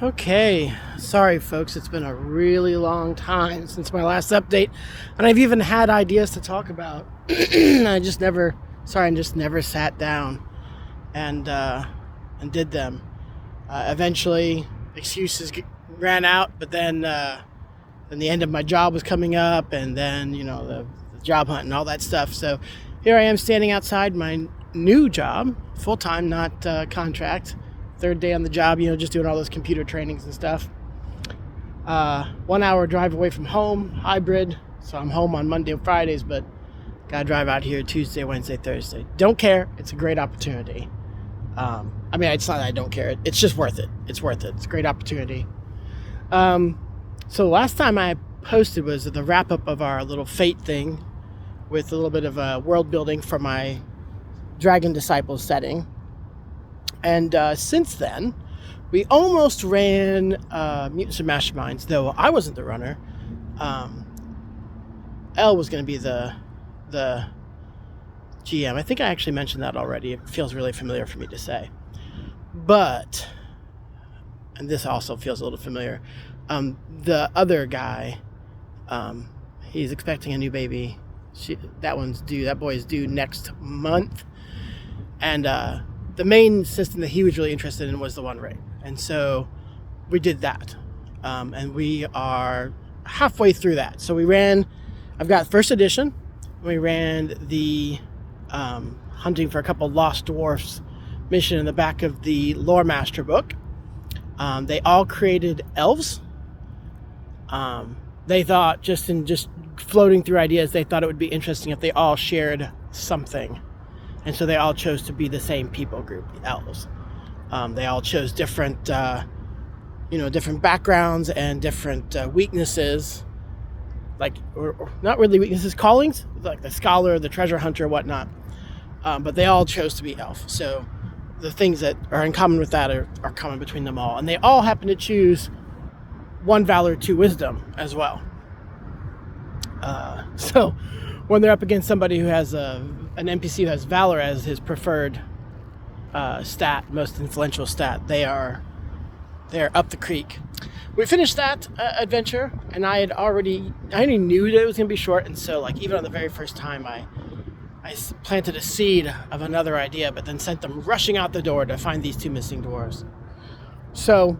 Okay, sorry folks, it's been a really long time since my last update, and I've even had ideas to talk about. I just never sat down and did them. Eventually, excuses ran out, but then the end of my job was coming up, and then the job hunt and all that stuff. So here I am standing outside my new job, full time, not contract. Third day on the job, just doing all those computer trainings and stuff. 1 hour drive away from home, hybrid. So I'm home on Monday and Fridays, but gotta drive out here Tuesday, Wednesday, Thursday. Don't care. It's a great opportunity. It's not that I don't care. It's just worth it. It's worth it. It's a great opportunity. So last time I posted was the wrap up of our little Fate thing with a little bit of world building for my Dragon Disciples setting. And since then, we almost ran Mutants and Masterminds, though I wasn't the runner. Elle was going to be the GM. I think I actually mentioned that already. It feels really familiar for me to say. But, and this also feels a little familiar, the other guy, he's expecting a new baby. That boy is due next month. And the main system that he was really interested in was the One Ring. And so we did that. And we are halfway through that. So I've got first edition. We ran the hunting for a couple lost dwarfs mission in the back of the Lore Master book. They all created elves. They thought, just floating through ideas, they thought it would be interesting if they all shared something. And so they all chose to be the same people group, the elves. They all chose different backgrounds and different weaknesses, or not really weaknesses, callings, like the scholar, the treasure hunter, whatnot. But they all chose to be elf. So the things that are in common with that are common between them all. And they all happen to choose 1 valor, 2 wisdom as well. So when they're up against somebody who has an NPC who has valor as his preferred stat, most influential stat, they're up the creek. We finished that adventure, and I already knew that it was going to be short, and so even on the very first time, I planted a seed of another idea, but then sent them rushing out the door to find these 2 missing dwarves. So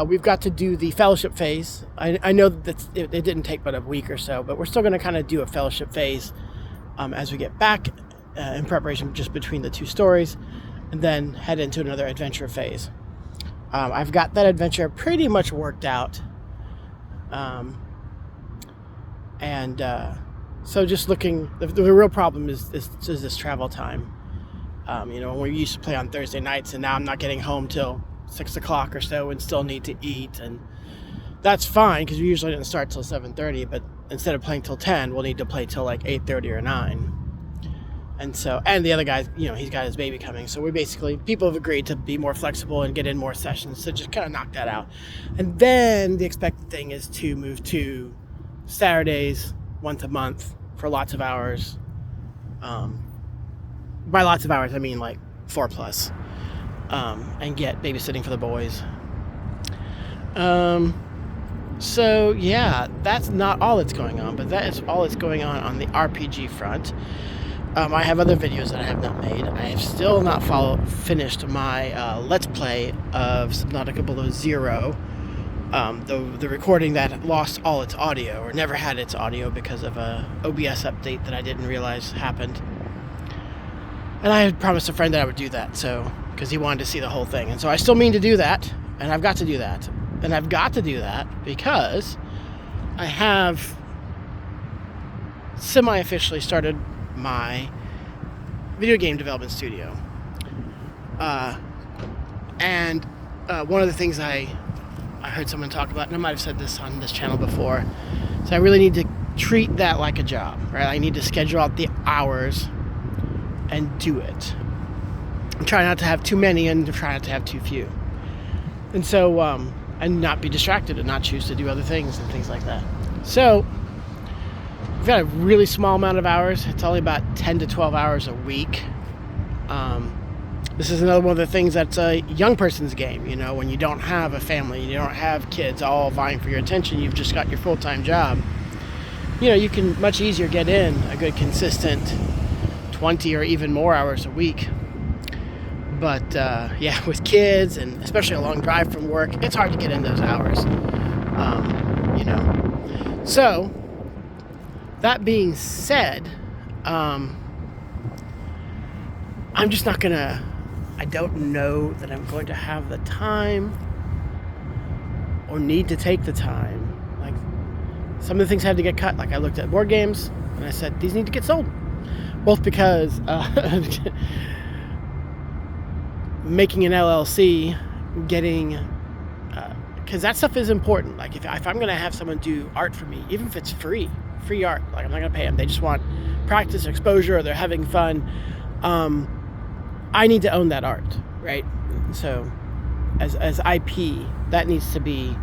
we've got to do the fellowship phase. I know that it didn't take but a week or so, but we're still going to kind of do a fellowship phase as we get back in preparation just between the 2 stories, and then head into another adventure phase. I've got that adventure pretty much worked out. So just looking, the real problem is this travel time. When we used to play on Thursday nights, and now I'm not getting home till 6 o'clock or so and still need to eat, and that's fine because we usually didn't start till 7:30, but instead of playing till 10, we'll need to play till 8:30 or 9. And so, and the other guy, he's got his baby coming, so people have agreed to be more flexible and get in more sessions, so just kind of knock that out. And then the expected thing is to move to Saturdays once a month for lots of hours. By lots of hours, I mean 4+, and get babysitting for the boys. So yeah, that's not all that's going on, but that is all that's going on the RPG front. I have other videos that I have not made. I have still not finished my Let's Play of Subnautica Below Zero, the recording that lost all its audio, or never had its audio because of a OBS update that I didn't realize happened. And I had promised a friend that I would do that, because he wanted to see the whole thing. And so I still mean to do that, and I've got to do that. And I've got to do that because I have semi-officially started my video game development studio. And one of the things I heard someone talk about, and I might have said this on this channel before, so I really need to treat that like a job, right? I need to schedule out the hours and do it. And try not to have too many and try not to have too few. And so, and not be distracted and not choose to do other things and things like that. So, we've got a really small amount of hours. It's only about 10 to 12 hours a week. This is another one of the things that's a young person's game, you know, when you don't have a family, you don't have kids all vying for your attention, you've just got your full-time job. You know, you can much easier get in a good consistent 20 or even more hours a week. But yeah, with kids and especially a long drive from work, it's hard to get in those hours. You know. So, that being said, I'm just not gonna, I don't know that I'm going to have the time or need to take the time. Like, some of the things had to get cut. Like, I looked at board games and I said, these need to get sold. Both because making an LLC, getting, because that stuff is important. Like, if I'm going to have someone do art for me, even if it's free art, like, I'm not going to pay them. They just want practice or exposure, or they're having fun. I need to own that art, right? So, as IP, that needs to be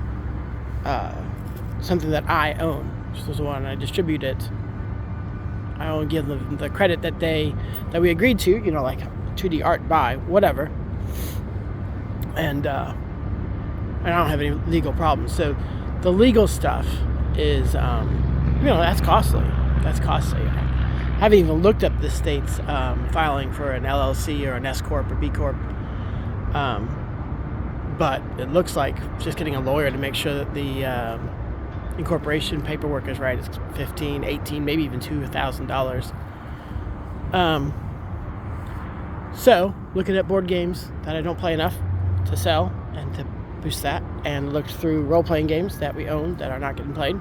something that I own. So when I distribute it, I don't give them the credit that we agreed to, you know, like 2D art by whatever. And I don't have any legal problems. So the legal stuff is, you know, that's costly. I haven't even looked up the state's filing for an LLC or an S Corp or B Corp. But it looks like just getting a lawyer to make sure that the incorporation paperwork is right. It's $15, $18, maybe even $2,000. So, looking at board games that I don't play enough to sell and to boost that, and looked through role-playing games that we own that are not getting played.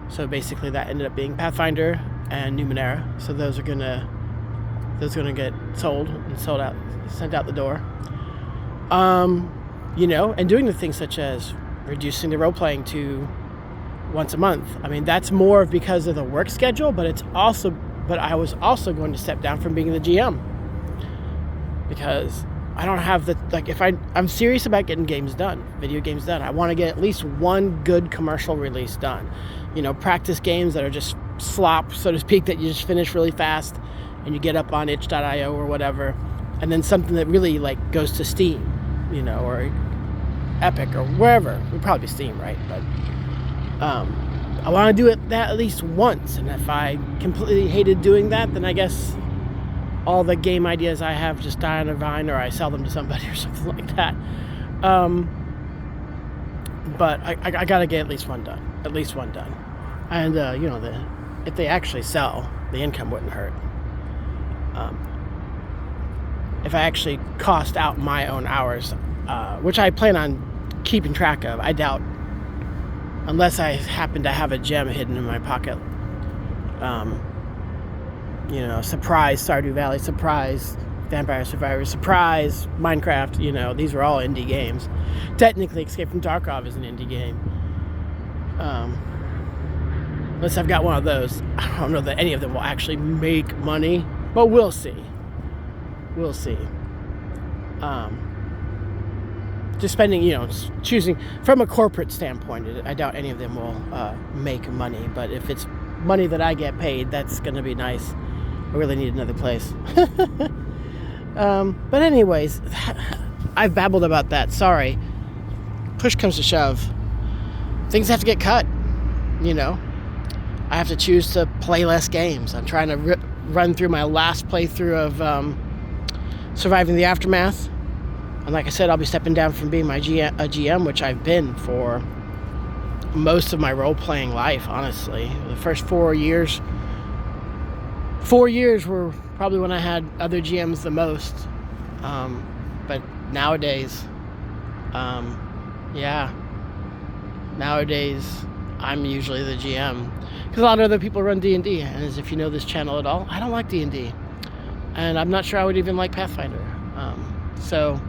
So basically, that ended up being Pathfinder and Numenera. So those are gonna get sold and sent out the door. You know, and doing the things such as reducing the role-playing to once a month. I mean, that's more because of the work schedule, but I was also going to step down from being the GM, because I don't have if I'm serious about getting games done, video games done. I want to get at least one good commercial release done. You know, practice games that are just slop, so to speak, that you just finish really fast and you get up on itch.io or whatever, and then something that really like goes to Steam, you know, or Epic or wherever. It would probably be Steam, right? But I want to do that at least once, and if I completely hated doing that, then I guess all the game ideas I have just die on a vine, or I sell them to somebody or something like that. But I gotta get at least one done. And you know, if they actually sell, the income wouldn't hurt. If I actually cost out my own hours, which I plan on keeping track of, I doubt, unless I happen to have a gem hidden in my pocket. You know, surprise Stardew Valley, surprise Vampire Survivor, surprise Minecraft. You know, these are all indie games. Technically, Escape from Tarkov is an indie game. Unless I've got one of those, I don't know that any of them will actually make money, but we'll see. Just spending, you know, choosing from a corporate standpoint, I doubt any of them will make money. But if it's money that I get paid, that's going to be nice. I really need another place. But anyways, I've babbled about that. Sorry. Push comes to shove, things have to get cut. You know, I have to choose to play less games. I'm trying to run through my last playthrough of Surviving the Aftermath. And like I said, I'll be stepping down from being a GM, which I've been for most of my role-playing life, honestly. The first 4 years were probably when I had other GMs the most. But nowadays, nowadays I'm usually the GM. Because a lot of other people run D&D. And as if you know this channel at all, I don't like D&D. And I'm not sure I would even like Pathfinder. So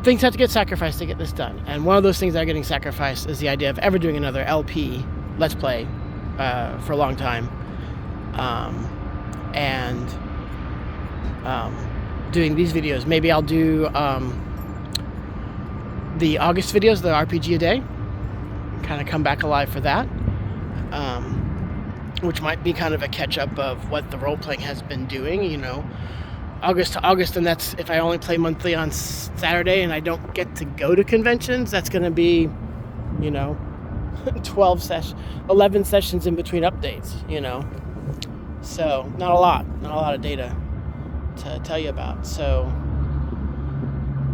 things have to get sacrificed to get this done. And one of those things that are getting sacrificed is the idea of ever doing another LP, Let's Play, for a long time. And doing these videos. Maybe I'll do the August videos, the RPG a day. Kind of come back alive for that. Which might be kind of a catch-up of what the role-playing has been doing, you know. August to August, and that's if I only play monthly on Saturday and I don't get to go to conventions. That's going to be, 11 sessions in between updates, So not a lot of data to tell you about. So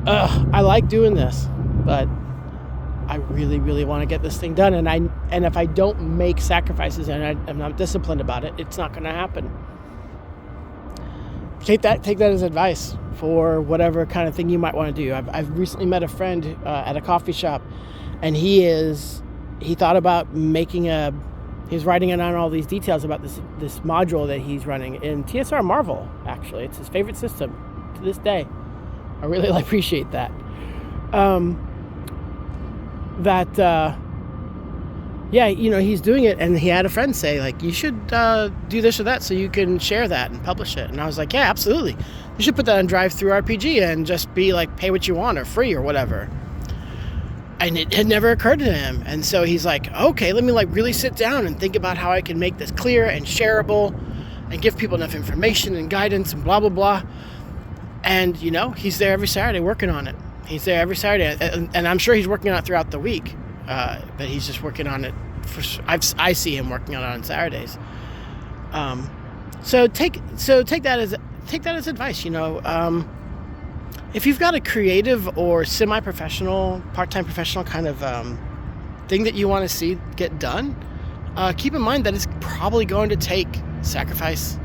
I like doing this, but I really, really want to get this thing done. And if I don't make sacrifices and I'm not disciplined about it, it's not going to happen. Take that as advice for whatever kind of thing you might want to do. I've recently met a friend at a coffee shop, and he thought about he's writing down all these details about this module that he's running in TSR Marvel. Actually, it's his favorite system to this day. I really appreciate that. He's doing it, and he had a friend say, like, you should do this or that so you can share that and publish it. And I was like, yeah, absolutely. You should put that on Drive-Thru-RPG and just be like, pay what you want or free or whatever. And it had never occurred to him. And so he's like, okay, let me really sit down and think about how I can make this clear and shareable and give people enough information and guidance and blah, blah, blah. And, he's there every Saturday working on it. He's there every Saturday. And I'm sure he's working on it throughout the week. But he's just working on it. I see him working on it on Saturdays. So take that as advice. If you've got a creative or semi-professional, part-time professional kind of thing that you want to see get done, keep in mind that it's probably going to take sacrifice.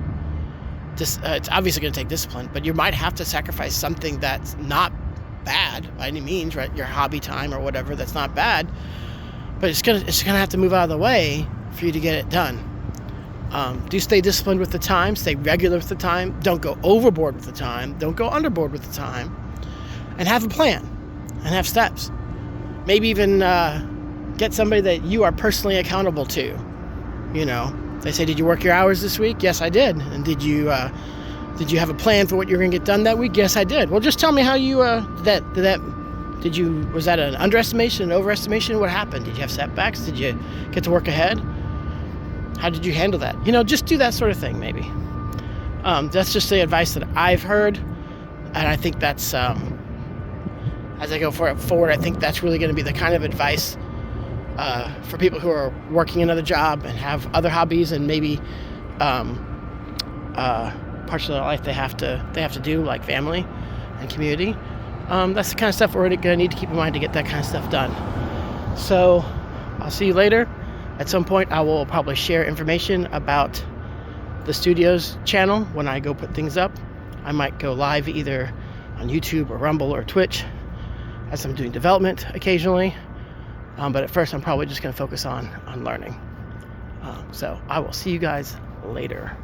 It's obviously going to take discipline, but you might have to sacrifice something that's not bad by any means, right? Your hobby time or whatever, that's not bad, but it's gonna have to move out of the way for you to get it done. Do stay disciplined with the time, stay regular with the time, don't go overboard with the time, don't go underboard with the time, and have a plan and have steps. Maybe even get somebody that you are personally accountable to. They say, did you work your hours this week? Yes, I did. And did you have a plan for what you're going to get done that week? Yes, I did. Well, just tell me how you was that an underestimation, an overestimation? What happened? Did you have setbacks? Did you get to work ahead? How did you handle that? Just do that sort of thing, maybe. That's just the advice that I've heard, and I think that's as I go forward, I think that's really going to be the kind of advice for people who are working another job and have other hobbies and maybe parts of their life they have to do, like family and community. That's the kind of stuff we're going to need to keep in mind to get that kind of stuff done. So I'll see you later. At some point I will probably share information about the studio's channel when I go put things up. I might go live either on YouTube or Rumble or Twitch as I'm doing development occasionally. But at first I'm probably just going to focus on learning. So I will see you guys later.